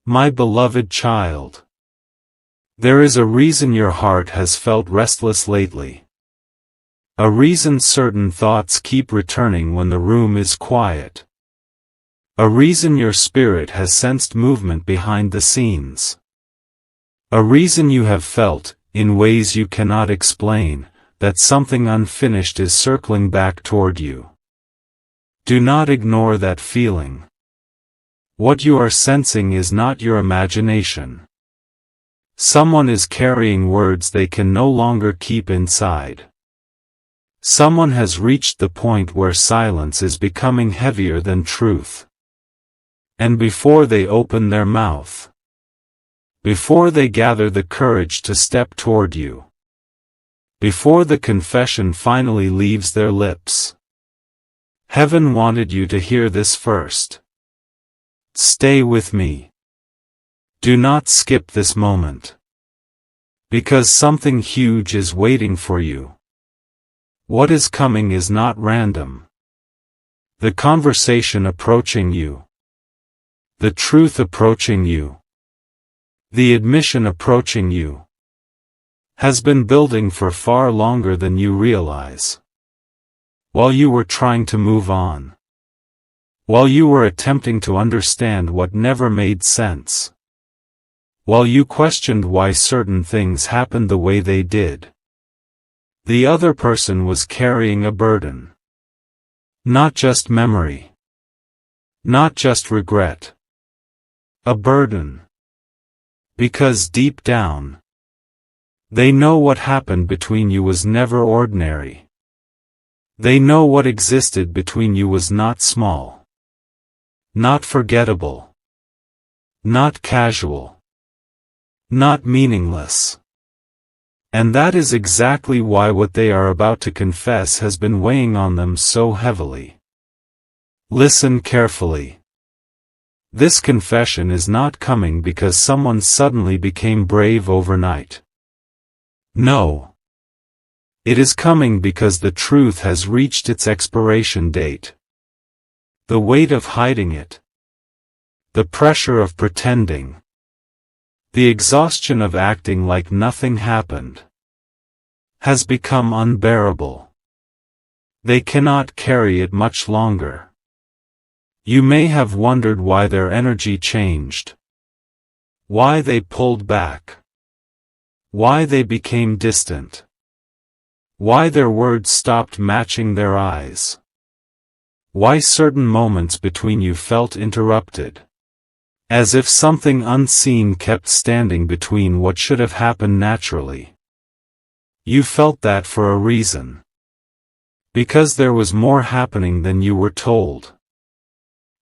My beloved child. There is a reason your heart has felt restless lately. A reason certain thoughts keep returning when the room is quiet. A reason your spirit has sensed movement behind the scenes. A reason you have felt, in ways you cannot explain, that something unfinished is circling back toward you. Do not ignore that feeling. What you are sensing is not your imagination. Someone is carrying words they can no longer keep inside. Someone has reached the point where silence is becoming heavier than truth. And before they open their mouth, before they gather the courage to step toward you, before the confession finally leaves their lips, Heaven wanted you to hear this first. Stay with me. Do not skip this moment. Because something huge is waiting for you. What is coming is not random. The conversation approaching you. The truth approaching you. The admission approaching you. Has been building for far longer than you realize. While you were trying to move on. While you were attempting to understand what never made sense. While you questioned why certain things happened the way they did. The other person was carrying a burden. Not just memory. Not just regret. A burden. Because deep down, they know what happened between you was never ordinary. They know what existed between you was not small. Not forgettable. Not casual. Not meaningless. And that is exactly why what they are about to confess has been weighing on them so heavily. Listen carefully. This confession is not coming because someone suddenly became brave overnight. No. It is coming because the truth has reached its expiration date. The weight of hiding it. The pressure of pretending. The exhaustion of acting like nothing happened. Has become unbearable. They cannot carry it much longer. You may have wondered why their energy changed. Why they pulled back. Why they became distant. Why their words stopped matching their eyes. Why certain moments between you felt interrupted. As if something unseen kept standing between what should have happened naturally. You felt that for a reason. Because there was more happening than you were told.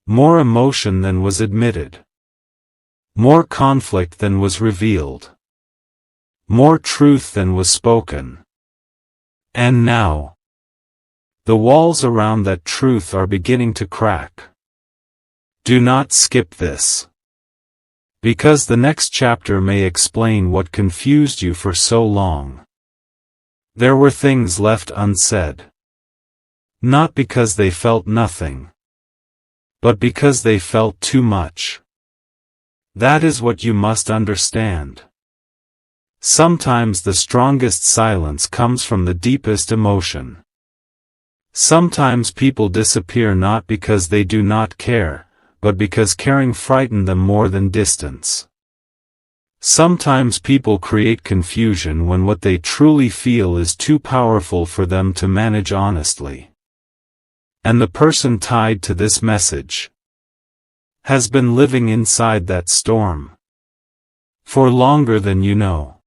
More emotion than was admitted. More conflict than was revealed. More truth than was spoken. And now, the walls around that truth are beginning to crack. Do not skip this. Because the next chapter may explain what confused you for so long. There were things left unsaid. Not because they felt nothing. But because they felt too much. That is what you must understand. Sometimes the strongest silence comes from the deepest emotion. Sometimes people disappear not because they do not care, but because caring frightened them more than distance. Sometimes people create confusion when what they truly feel is too powerful for them to manage honestly. And the person tied to this message has been living inside that storm for longer than you know.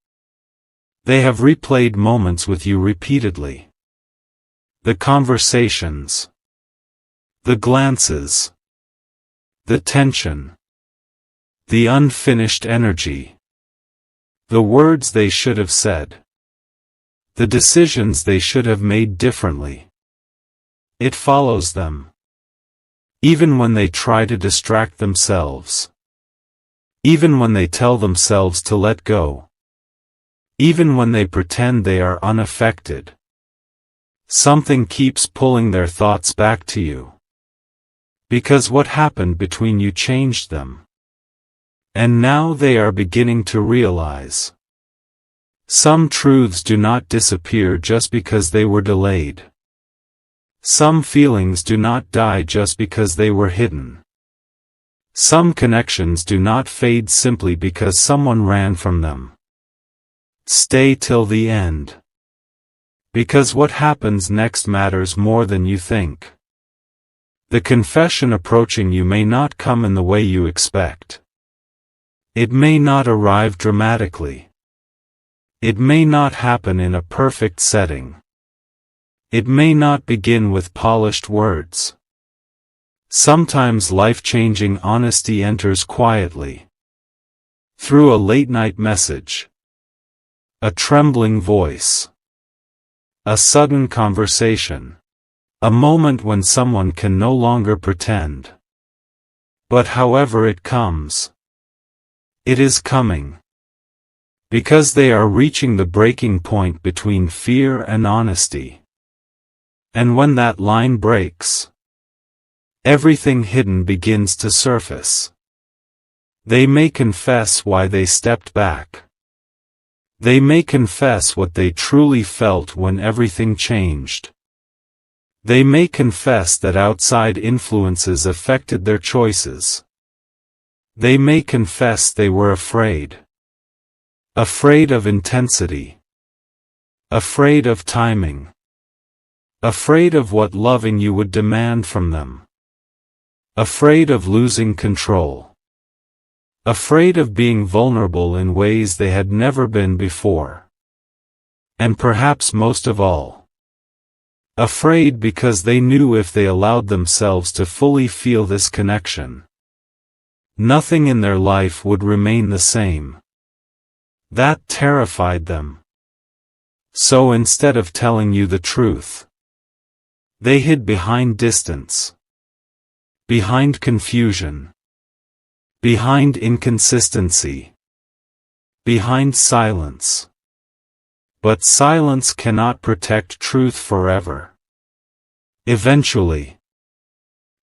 They have replayed moments with you repeatedly. The conversations. The glances. The tension. The unfinished energy. The words they should have said. The decisions they should have made differently. It follows them. Even when they try to distract themselves. Even when they tell themselves to let go. Even when they pretend they are unaffected. Something keeps pulling their thoughts back to you. Because what happened between you changed them. And now they are beginning to realize. Some truths do not disappear just because they were delayed. Some feelings do not die just because they were hidden. Some connections do not fade simply because someone ran from them. Stay till the end. Because what happens next matters more than you think. The confession approaching you may not come in the way you expect. It may not arrive dramatically. It may not happen in a perfect setting. It may not begin with polished words. Sometimes life-changing honesty enters quietly. Through a late-night message. A trembling voice. A sudden conversation. A moment when someone can no longer pretend. But however it comes, it is coming. Because they are reaching the breaking point between fear and honesty. And when that line breaks, everything hidden begins to surface. They may confess why they stepped back. They may confess what they truly felt when everything changed. They may confess that outside influences affected their choices. They may confess they were afraid. Afraid of intensity. Afraid of timing. Afraid of what loving you would demand from them. Afraid of losing control. Afraid of being vulnerable in ways they had never been before. And perhaps most of all, afraid because they knew if they allowed themselves to fully feel this connection, nothing in their life would remain the same. That terrified them. So instead of telling you the truth, they hid behind distance. Behind confusion. Behind inconsistency. Behind silence. But silence cannot protect truth forever. Eventually,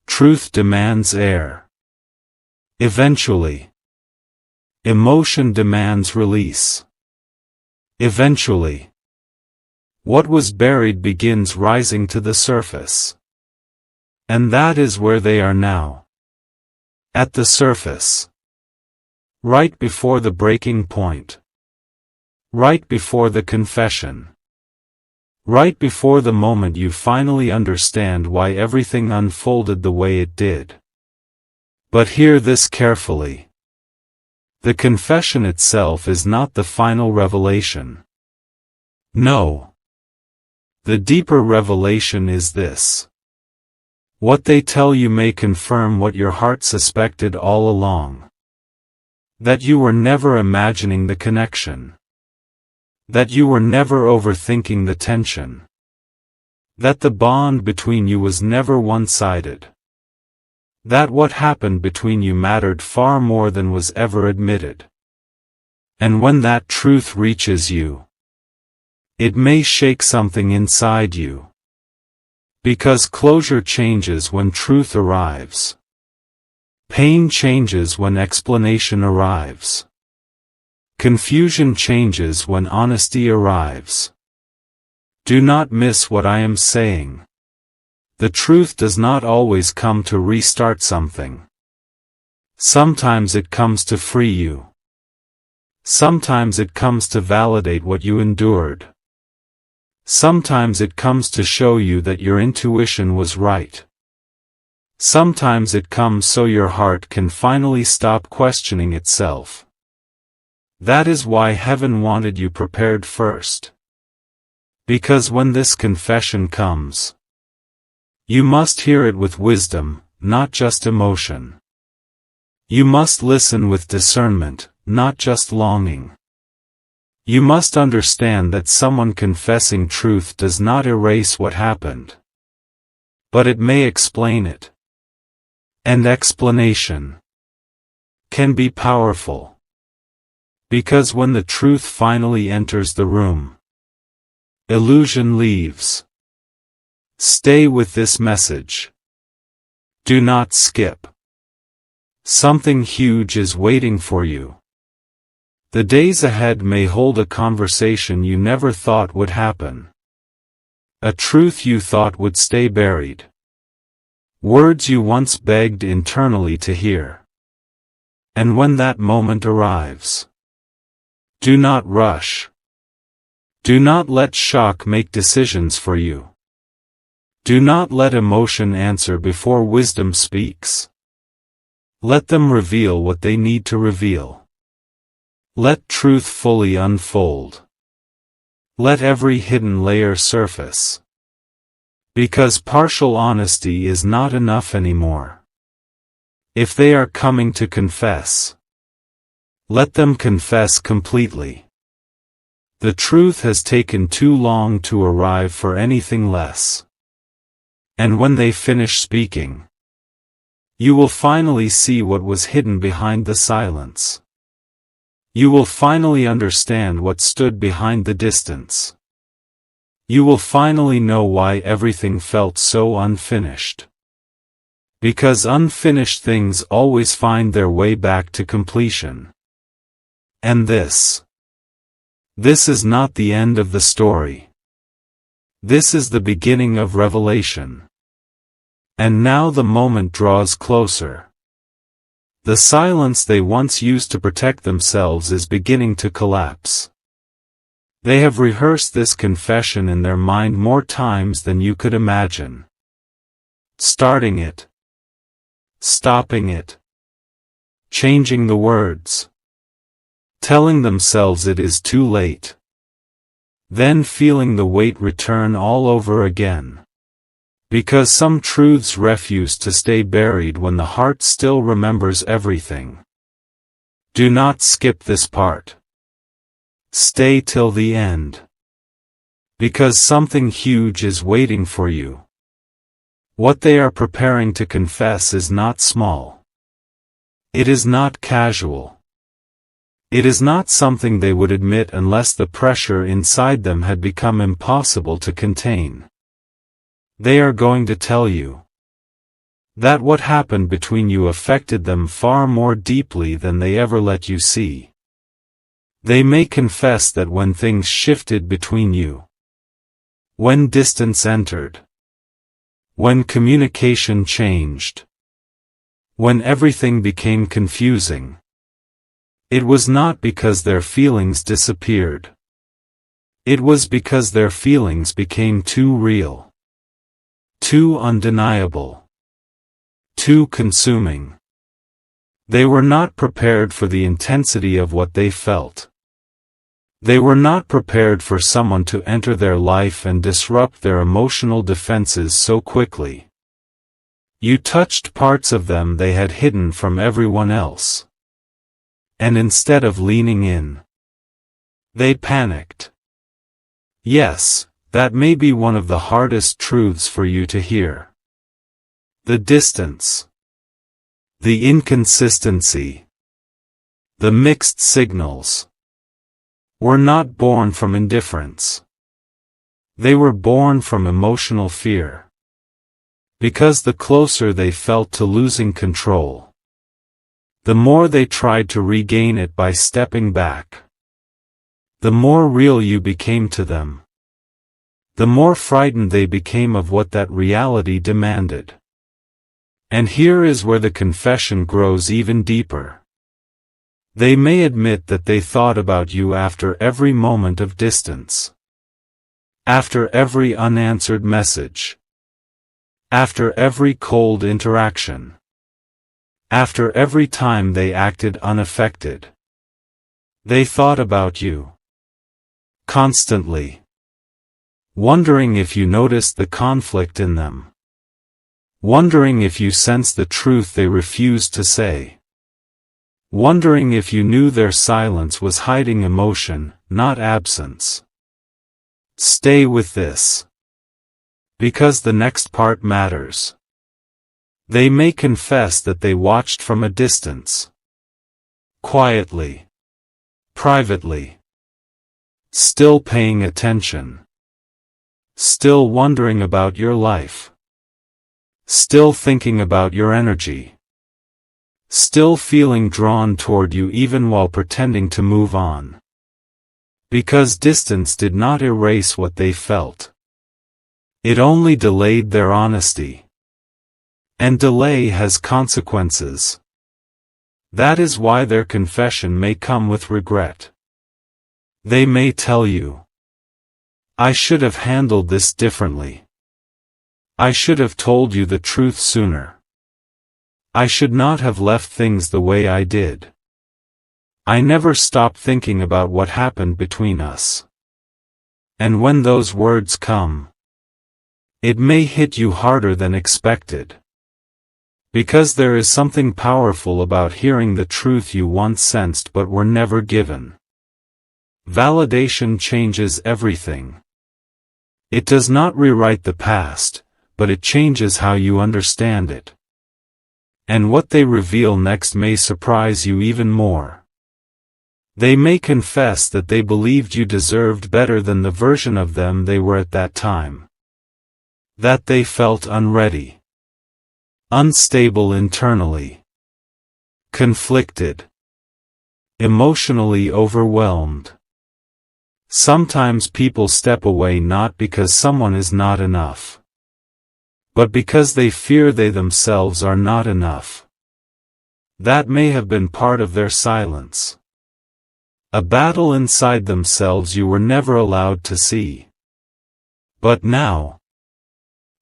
truth demands air. Eventually, emotion demands release. Eventually, what was buried begins rising to the surface. And that is where they are now. At the surface. Right before the breaking point. Right before the confession. Right before the moment you finally understand why everything unfolded the way it did. But hear this carefully. The confession itself is not the final revelation. No. The deeper revelation is this. What they tell you may confirm what your heart suspected all along. That you were never imagining the connection. That you were never overthinking the tension. That the bond between you was never one-sided. That what happened between you mattered far more than was ever admitted. And when that truth reaches you, it may shake something inside you. Because closure changes when truth arrives. Pain changes when explanation arrives. Confusion changes when honesty arrives. Do not miss what I am saying. The truth does not always come to restart something. Sometimes it comes to free you. Sometimes it comes to validate what you endured. Sometimes it comes to show you that your intuition was right. Sometimes it comes so your heart can finally stop questioning itself. That is why heaven wanted you prepared first. Because when this confession comes, you must hear it with wisdom, not just emotion. You must listen with discernment, not just longing. You must understand that someone confessing truth does not erase what happened. But it may explain it. And explanation can be powerful. Because when the truth finally enters the room, illusion leaves. Stay with this message. Do not skip. Something huge is waiting for you. The days ahead may hold a conversation you never thought would happen. A truth you thought would stay buried. Words you once begged internally to hear. And when that moment arrives, do not rush. Do not let shock make decisions for you. Do not let emotion answer before wisdom speaks. Let them reveal what they need to reveal. Let truth fully unfold. Let every hidden layer surface. Because partial honesty is not enough anymore. If they are coming to confess, let them confess completely. The truth has taken too long to arrive for anything less. And when they finish speaking, you will finally see what was hidden behind the silence. You will finally understand what stood behind the distance. You will finally know why everything felt so unfinished. Because unfinished things always find their way back to completion. And this is not the end of the story. This is the beginning of revelation. And now the moment draws closer. The silence they once used to protect themselves is beginning to collapse. They have rehearsed this confession in their mind more times than you could imagine. Starting it. Stopping it. Changing the words. Telling themselves it is too late. Then feeling the weight return all over again. Because some truths refuse to stay buried when the heart still remembers everything. Do not skip this part. Stay till the end. Because something huge is waiting for you. What they are preparing to confess is not small. It is not casual. It is not something they would admit unless the pressure inside them had become impossible to contain. They are going to tell you that what happened between you affected them far more deeply than they ever let you see. They may confess that when things shifted between you, when distance entered, when communication changed, when everything became confusing, it was not because their feelings disappeared. It was because their feelings became too real. Too undeniable. Too consuming. They were not prepared for the intensity of what they felt. They were not prepared for someone to enter their life and disrupt their emotional defenses so quickly. You touched parts of them they had hidden from everyone else. And instead of leaning in, they panicked. Yes. That may be one of the hardest truths for you to hear. The distance. The inconsistency. The mixed signals. Were not born from indifference. They were born from emotional fear. Because the closer they felt to losing control, the more they tried to regain it by stepping back. The more real you became to them. The more frightened they became of what that reality demanded. And here is where the confession grows even deeper. They may admit that they thought about you after every moment of distance. After every unanswered message. After every cold interaction. After every time they acted unaffected. They thought about you. Constantly. Wondering if you noticed the conflict in them. Wondering if you sensed the truth they refused to say. Wondering if you knew their silence was hiding emotion, not absence. Stay with this. Because the next part matters. They may confess that they watched from a distance. Quietly. Privately. Still paying attention. Still wondering about your life. Still thinking about your energy. still feeling drawn toward you even while pretending to move on. Because distance did not erase what they felt. It only delayed their honesty. And delay has consequences. That is why their confession may come with regret. They may tell you, "I should have handled this differently. I should have told you the truth sooner. I should not have left things the way I did. I never stopped thinking about what happened between us." And when those words come, it may hit you harder than expected. Because there is something powerful about hearing the truth you once sensed but were never given. Validation changes everything. It does not rewrite the past, but it changes how you understand it. And what they reveal next may surprise you even more. They may confess that they believed you deserved better than the version of them they were at that time. That they felt unready. Unstable internally. Conflicted. Emotionally overwhelmed. Sometimes people step away not because someone is not enough, but because they fear they themselves are not enough. That may have been part of their silence. A battle inside themselves you were never allowed to see. But now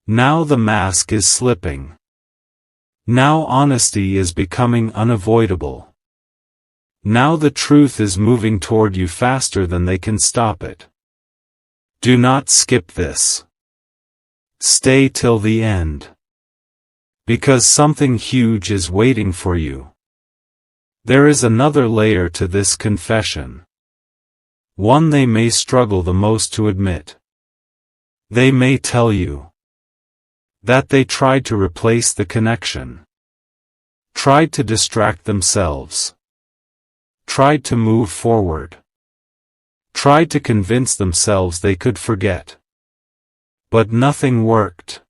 the mask is slipping. Now honesty is becoming unavoidable. Now the truth is moving toward you faster than they can stop it. Do not skip this. Stay till the end. Because something huge is waiting for you. There is another layer to this confession. One they may struggle the most to admit. They may tell you that they tried to replace the connection. Tried to distract themselves. Tried to move forward. Tried to convince themselves they could forget. But nothing worked.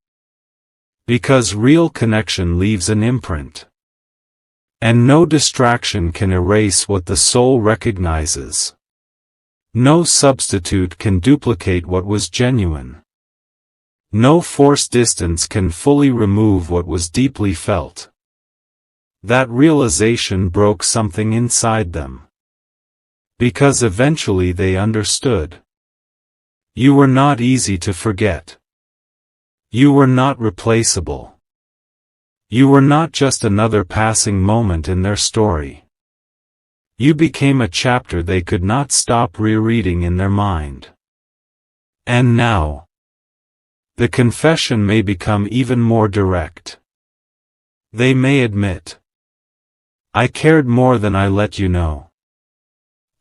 Because real connection leaves an imprint. And no distraction can erase what the soul recognizes. No substitute can duplicate what was genuine. No forced distance can fully remove what was deeply felt. That realization broke something inside them. Because eventually they understood. You were not easy to forget. You were not replaceable. You were not just another passing moment in their story. You became a chapter they could not stop rereading in their mind. And now, the confession may become even more direct. They may admit, "I cared more than I let you know.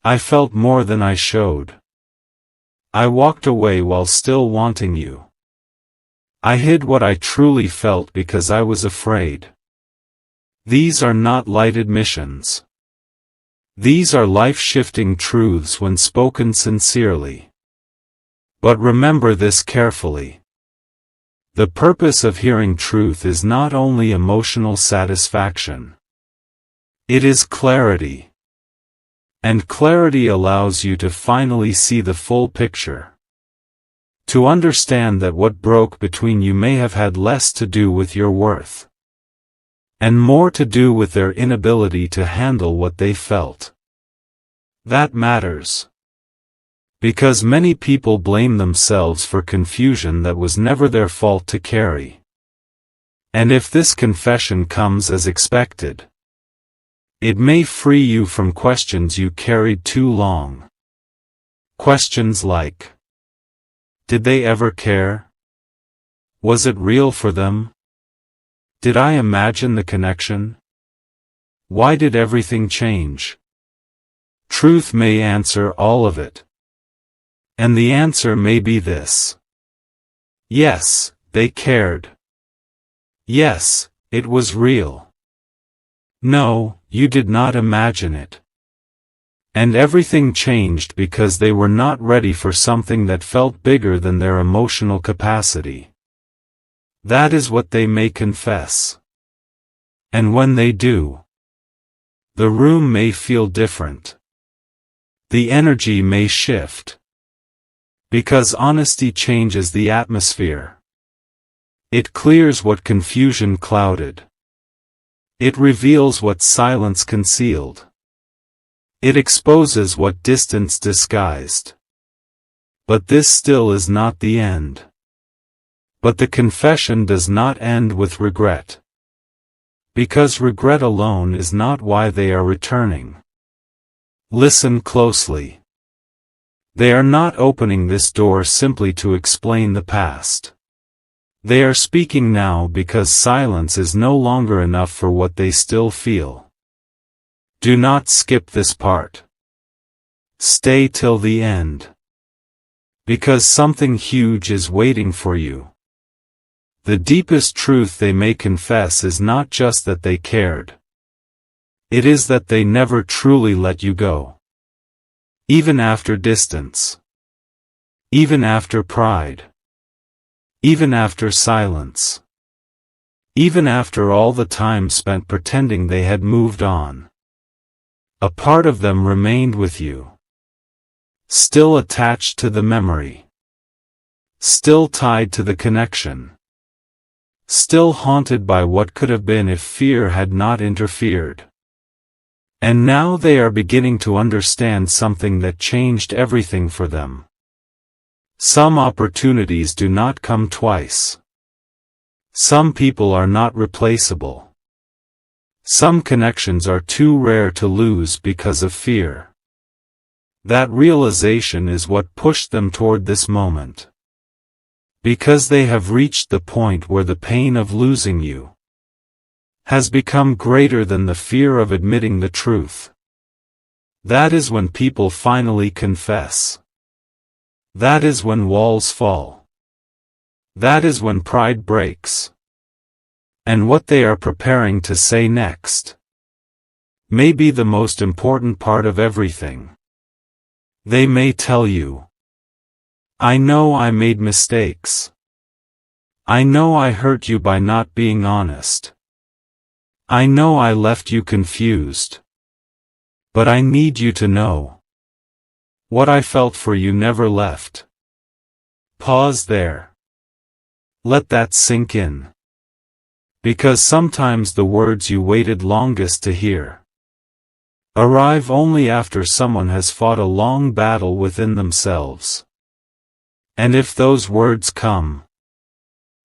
I felt more than I showed. I walked away while still wanting you. I hid what I truly felt because I was afraid." These are not light admissions. These are life-shifting truths when spoken sincerely. But remember this carefully. The purpose of hearing truth is not only emotional satisfaction. It is clarity. And clarity allows you to finally see the full picture. To understand that what broke between you may have had less to do with your worth. And more to do with their inability to handle what they felt. That matters. Because many people blame themselves for confusion that was never their fault to carry. And if this confession comes as expected, it may free you from questions you carried too long. Questions like, did they ever care? Was it real for them? Did I imagine the connection? Why did everything change? Truth may answer all of it. And the answer may be this. Yes, they cared. Yes, it was real. No, you did not imagine it. And everything changed because they were not ready for something that felt bigger than their emotional capacity. That is what they may confess. And when they do, The room may feel different. The energy may shift. Because honesty changes the atmosphere. It clears what confusion clouded. It reveals what silence concealed. It exposes what distance disguised. But this still is not the end. But the confession does not end with regret. Because regret alone is not why they are returning. Listen closely. They are not opening this door simply to explain the past. They are speaking now because silence is no longer enough for what they still feel. Do not skip this part. Stay till the end. Because something huge is waiting for you. The deepest truth they may confess is not just that they cared. It is that they never truly let you go. Even after distance. Even after pride. Even after silence. Even after all the time spent pretending they had moved on. A part of them remained with you. Still attached to the memory. Still tied to the connection. Still haunted by what could have been if fear had not interfered. And now they are beginning to understand something that changed everything for them. Some opportunities do not come twice. Some people are not replaceable. Some connections are too rare to lose because of fear. That realization is what pushed them toward this moment. Because they have reached the point where the pain of losing you has become greater than the fear of admitting the truth. That is when people finally confess. That is when walls fall. That is when pride breaks. And what they are preparing to say next may be the most important part of everything. They may tell you, I know I made mistakes. I know I hurt you by not being honest. I know I left you confused. But I need you to know. What I felt for you never left. Pause there. Let that sink in. Because sometimes the words you waited longest to hear arrive only after someone has fought a long battle within themselves. And if those words come,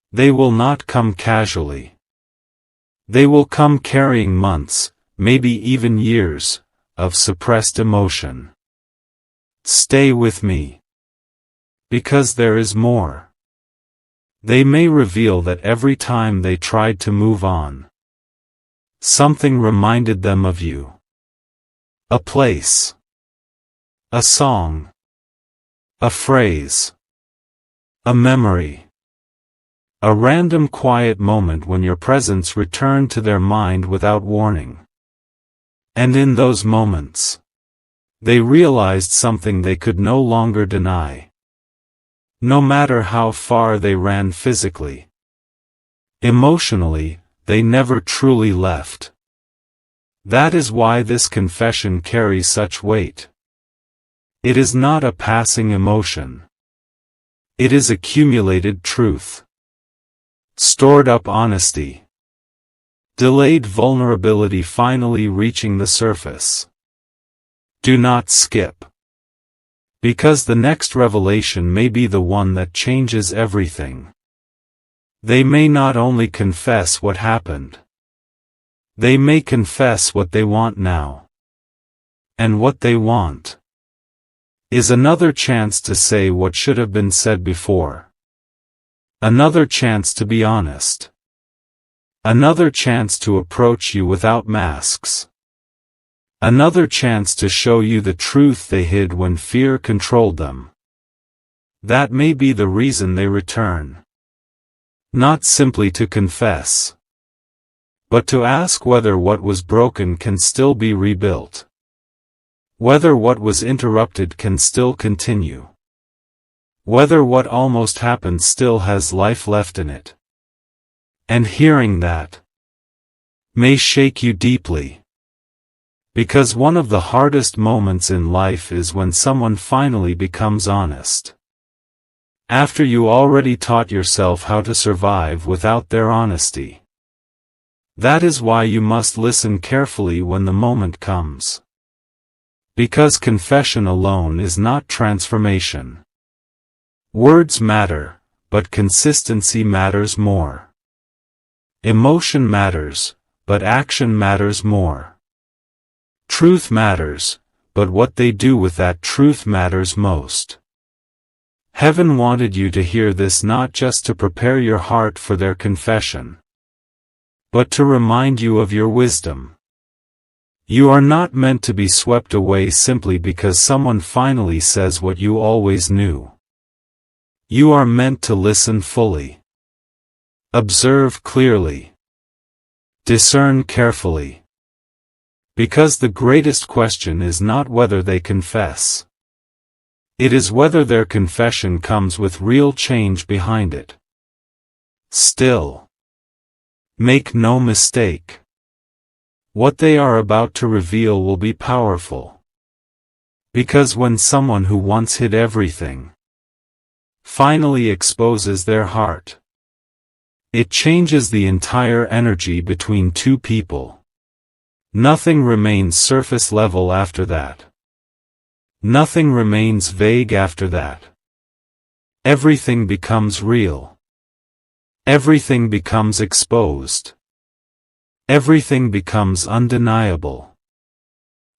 they will not come casually. They will come carrying months, maybe even years, of suppressed emotion. Stay with me. Because there is more. They may reveal that every time they tried to move on, something reminded them of you. A place. A song. A phrase. A memory. A random quiet moment when your presence returned to their mind without warning. And in those moments, they realized something they could no longer deny. No matter how far they ran physically. Emotionally, they never truly left. That is why this confession carries such weight. It is not a passing emotion. It is accumulated truth. Stored up honesty. Delayed vulnerability finally reaching the surface. Do not skip. Because the next revelation may be the one that changes everything. They may not only confess what happened. They may confess what they want now. And what they want is another chance to say what should have been said before. Another chance to be honest. Another chance to approach you without masks. Another chance to show you the truth they hid when fear controlled them. That may be the reason they return. Not simply to confess, but to ask whether what was broken can still be rebuilt. Whether what was interrupted can still continue. Whether what almost happened still has life left in it. And hearing that may shake you deeply. Because one of the hardest moments in life is when someone finally becomes honest. After you already taught yourself how to survive without their honesty. That is why you must listen carefully when the moment comes. Because confession alone is not transformation. Words matter, but consistency matters more. Emotion matters, but action matters more. Truth matters, but what they do with that truth matters most. Heaven wanted you to hear this not just to prepare your heart for their confession, but to remind you of your wisdom. You are not meant to be swept away simply because someone finally says what you always knew. You are meant to listen fully. Observe clearly. Discern carefully. Because the greatest question is not whether they confess. It is whether their confession comes with real change behind it. Still, make no mistake. What they are about to reveal will be powerful. Because when someone who once hid everything finally exposes their heart, it changes the entire energy between two people. Nothing remains surface level after that. Nothing remains vague after that. Everything becomes real. Everything becomes exposed. Everything becomes undeniable.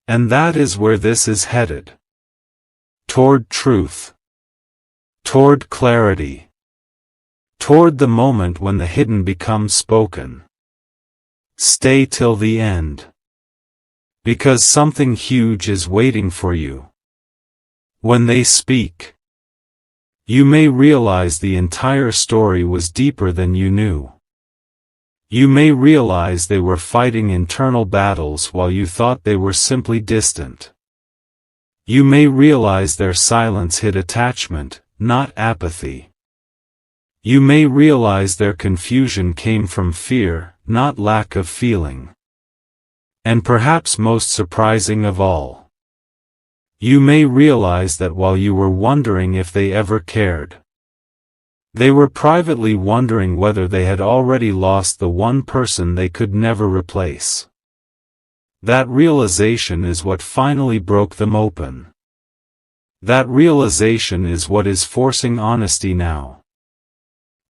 And that is where this is headed. Toward truth. Toward clarity. Toward the moment when the hidden becomes spoken. Stay till the end. Because something huge is waiting for you. When they speak, you may realize the entire story was deeper than you knew. You may realize they were fighting internal battles while you thought they were simply distant. You may realize their silence hid attachment, not apathy. You may realize their confusion came from fear, not lack of feeling. And perhaps most surprising of all, you may realize that while you were wondering if they ever cared, they were privately wondering whether they had already lost the one person they could never replace. That realization is what finally broke them open. That realization is what is forcing honesty now.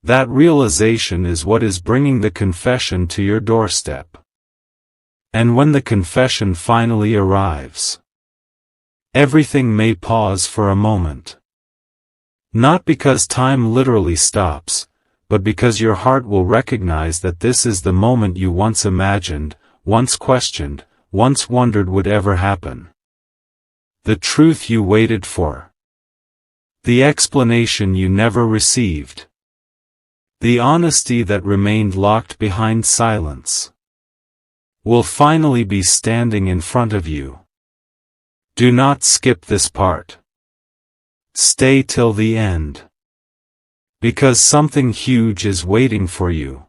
That realization is what is bringing the confession to your doorstep. And when the confession finally arrives, everything may pause for a moment. Not because time literally stops, but because your heart will recognize that this is the moment you once imagined, once questioned, once wondered would ever happen. The truth you waited for. The explanation you never received. The honesty that remained locked behind silence. Will finally be standing in front of you. Do not skip this part. Stay till the end. Because something huge is waiting for you.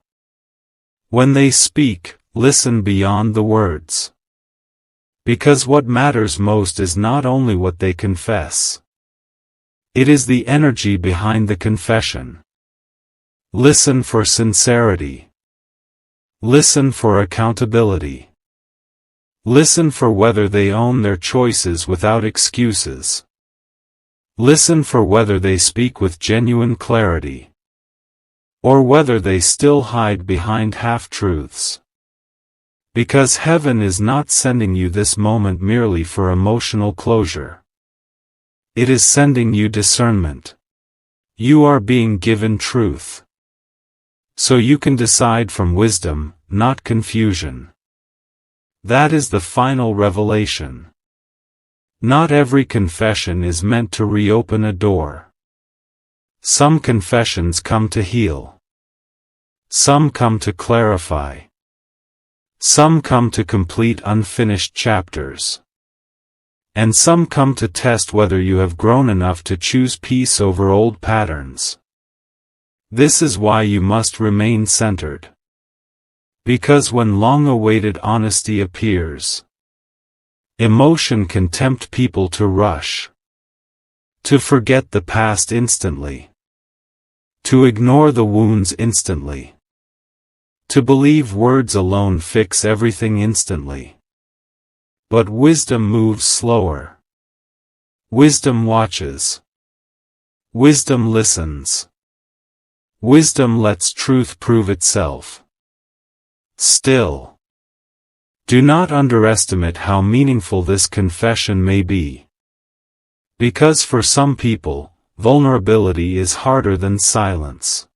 When they speak, listen beyond the words. Because what matters most is not only what they confess. It is the energy behind the confession. Listen for sincerity. Listen for accountability. Listen for whether they own their choices without excuses. Listen for whether they speak with genuine clarity. Or whether they still hide behind half-truths. Because heaven is not sending you this moment merely for emotional closure. It is sending you discernment. You are being given truth. So you can decide from wisdom, not confusion. That is the final revelation. Not every confession is meant to reopen a door. Some confessions come to heal. Some come to clarify. Some come to complete unfinished chapters. And some come to test whether you have grown enough to choose peace over old patterns. This is why you must remain centered. Because when long-awaited honesty appears, Emotion can tempt people to rush, to forget the past instantly, to ignore the wounds instantly, to believe words alone fix everything instantly. But wisdom moves slower. Wisdom watches. Wisdom listens. Wisdom lets truth prove itself. Still, do not underestimate how meaningful this confession may be. Because for some people, vulnerability is harder than silence.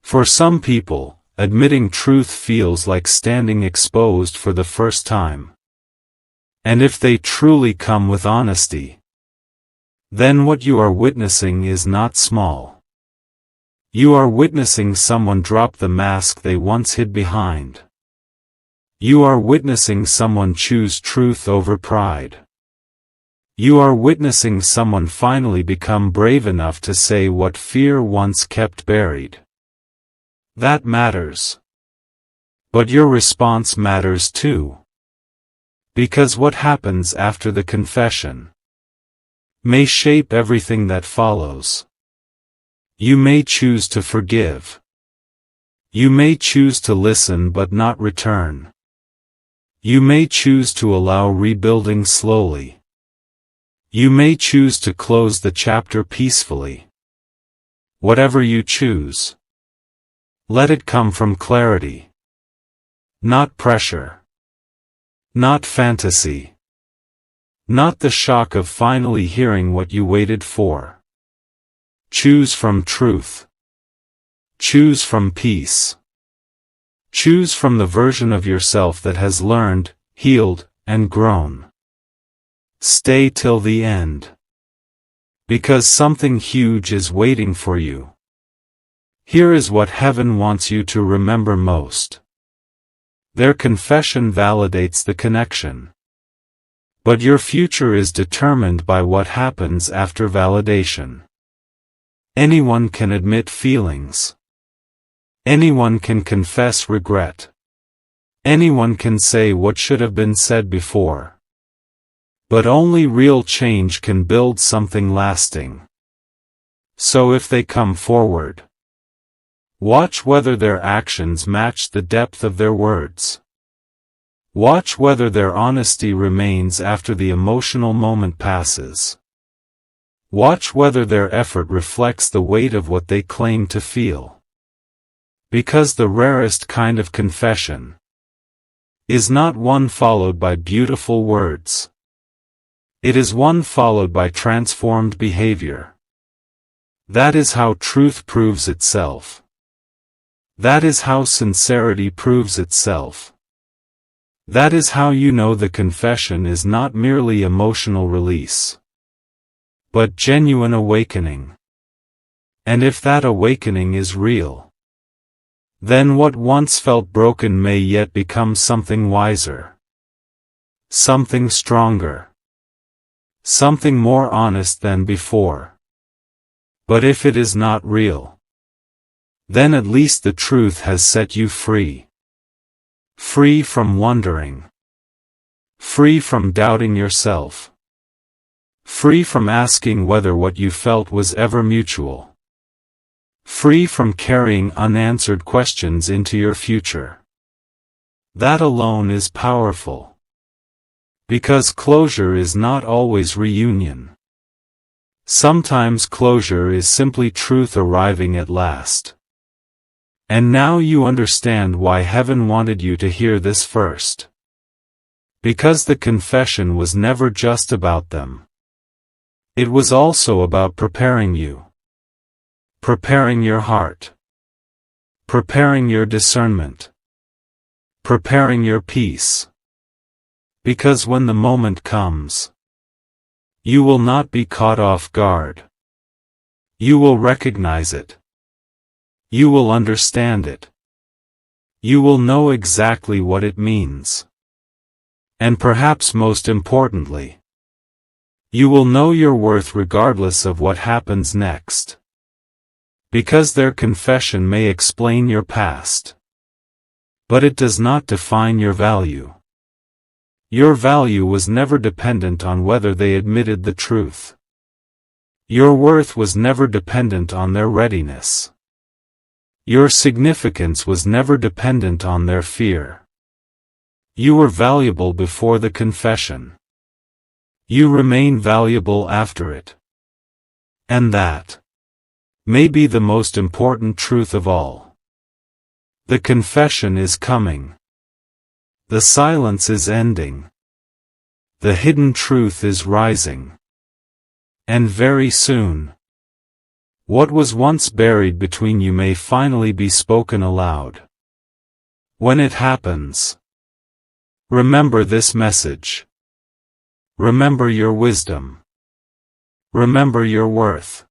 For some people, admitting truth feels like standing exposed for the first time. And if they truly come with honesty, then what you are witnessing is not small. You are witnessing someone drop the mask they once hid behind. You are witnessing someone choose truth over pride. You are witnessing someone finally become brave enough to say what fear once kept buried. That matters. But your response matters too. Because what happens after the confession may shape everything that follows. You may choose to forgive. You may choose to listen but not return. You may choose to allow rebuilding slowly. You may choose to close the chapter peacefully. Whatever you choose, let it come from clarity. Not pressure. Not fantasy. Not the shock of finally hearing what you waited for. Choose from truth. Choose from peace. Choose from the version of yourself that has learned, healed, and grown. Stay till the end. Because something huge is waiting for you. Here is what heaven wants you to remember most. Their confession validates the connection. But your future is determined by what happens after validation. Anyone can admit feelings. Anyone can confess regret. Anyone can say what should have been said before. But only real change can build something lasting. So if they come forward, watch whether their actions match the depth of their words. Watch whether their honesty remains after the emotional moment passes. Watch whether their effort reflects the weight of what they claim to feel. Because the rarest kind of confession is not one followed by beautiful words. It is one followed by transformed behavior. That is how truth proves itself. That is how sincerity proves itself. That is how you know the confession is not merely emotional release, but genuine awakening. And if that awakening is real, then what once felt broken may yet become something wiser, something stronger, something more honest than before. But if it is not real, then at least the truth has set you free. Free from wondering. Free from doubting yourself. Free from asking whether what you felt was ever mutual. Free from carrying unanswered questions into your future. That alone is powerful. Because closure is not always reunion. Sometimes closure is simply truth arriving at last. And now you understand why heaven wanted you to hear this first. Because the confession was never just about them. It was also about preparing you. Preparing your heart. Preparing your discernment. Preparing your peace. Because when the moment comes, you will not be caught off guard. You will recognize it. You will understand it. You will know exactly what it means. And perhaps most importantly, you will know your worth regardless of what happens next. Because their confession may explain your past, but it does not define your value. Your value was never dependent on whether they admitted the truth. Your worth was never dependent on their readiness. Your significance was never dependent on their fear. You were valuable before the confession. You remain valuable after it. And that may be the most important truth of all. The confession is coming. The silence is ending. The hidden truth is rising. And very soon, what was once buried between you may finally be spoken aloud. When it happens, remember this message. Remember your wisdom. Remember your worth.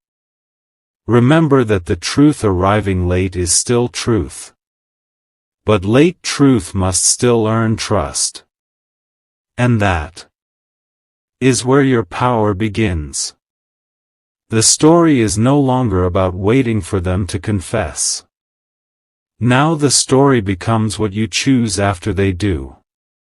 Remember that the truth arriving late is still truth. But late truth must still earn trust. And that is where your power begins. The story is no longer about waiting for them to confess. Now the story becomes what you choose after they do.